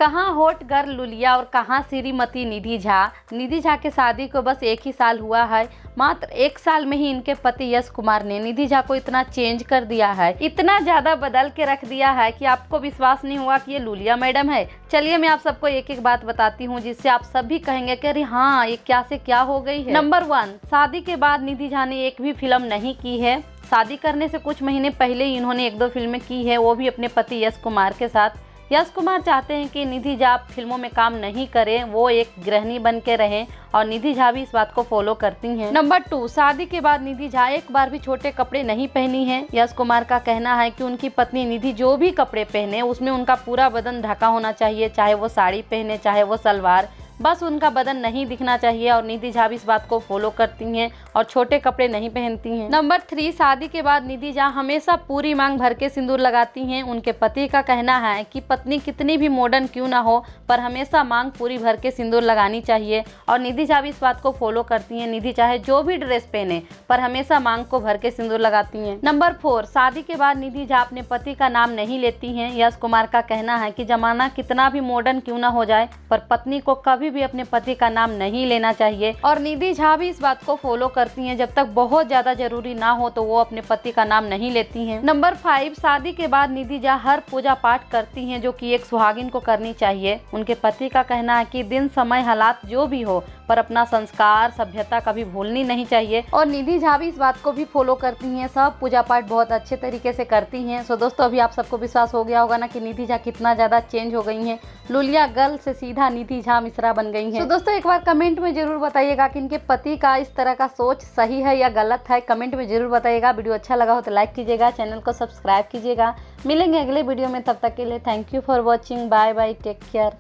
कहाँ hot girl लुलिया और कहाँ श्रीमती निधि झा। निधि झा के शादी को बस 1 ही साल हुआ है। मात्र 1 साल में ही इनके पति यश कुमार ने निधि झा को इतना चेंज कर दिया है, इतना ज्यादा बदल के रख दिया है कि आपको विश्वास नहीं हुआ कि ये लुलिया मैडम है। चलिए मैं आप सबको एक एक बात बताती हूँ जिससे आप सब भी कहेंगे कि अरे हाँ ये क्या से क्या हो गई है। नंबर 1, शादी के बाद निधि झा ने एक भी फिल्म नहीं की है। शादी करने से कुछ महीने पहले ही इन्होंने 1-2 फिल्में की है, वो भी अपने पति यश कुमार के साथ। यश कुमार चाहते हैं कि निधि झा फिल्मों में काम नहीं करें, वो एक गृहिणी बन के रहें और निधि झा भी इस बात को फॉलो करती हैं। नंबर 2, शादी के बाद निधि झा एक बार भी छोटे कपड़े नहीं पहनी हैं। यश कुमार का कहना है कि उनकी पत्नी निधि जो भी कपड़े पहने उसमें उनका पूरा बदन ढका होना चाहिए, चाहे वो साड़ी पहने चाहे वो सलवार, बस उनका बदन नहीं दिखना चाहिए और निधि झा भी इस बात को फॉलो करती हैं और छोटे कपड़े नहीं पहनती हैं। नंबर 3, शादी के बाद निधि झा हमेशा पूरी मांग भर के सिंदूर लगाती हैं। उनके पति का कहना है कि पत्नी कितनी भी मॉडर्न क्यों ना हो पर हमेशा मांग पूरी भर के सिंदूर लगानी चाहिए और निधि झा भी इस बात को फॉलो करती हैं। निधि चाहे जो भी ड्रेस पहने पर हमेशा मांग को भर के सिंदूर लगाती हैं। नंबर 4, शादी के बाद निधि झा अपने पति का नाम नहीं लेती हैं। यश कुमार का कहना है कि जमाना कितना भी मॉडर्न क्यों ना हो जाए पर पत्नी को कभी भी अपने पति का नाम नहीं लेना चाहिए और निधि झा भी इस बात को फॉलो करती हैं। जब तक बहुत ज्यादा जरूरी ना हो तो वो अपने पति का नाम नहीं लेती हैं। नंबर 5, शादी के बाद निधि झा हर पूजा पाठ करती हैं जो कि एक सुहागिन को करनी चाहिए। उनके पति का कहना है कि दिन समय हालात जो भी हो पर अपना संस्कार सभ्यता कभी भूलनी नहीं चाहिए और निधि झा भी इस बात को भी फॉलो करती हैं। सब पूजा पाठ बहुत अच्छे तरीके से करती हैं। सो दोस्तों अभी आप सबको विश्वास हो गया होगा ना कि निधि झा कितना ज्यादा चेंज हो गई हैं। लुलिया गर्ल से सीधा निधि झा मिश्रा बन गई हैं। तो दोस्तों एक बार कमेंट में जरूर बताइएगा कि इनके पति का इस तरह का सोच सही है या गलत है। कमेंट में जरूर बताइएगा। वीडियो अच्छा लगा हो तो लाइक कीजिएगा, चैनल को सब्सक्राइब कीजिएगा। मिलेंगे अगले वीडियो में, तब तक के लिए thank you for watching. Bye bye, take care.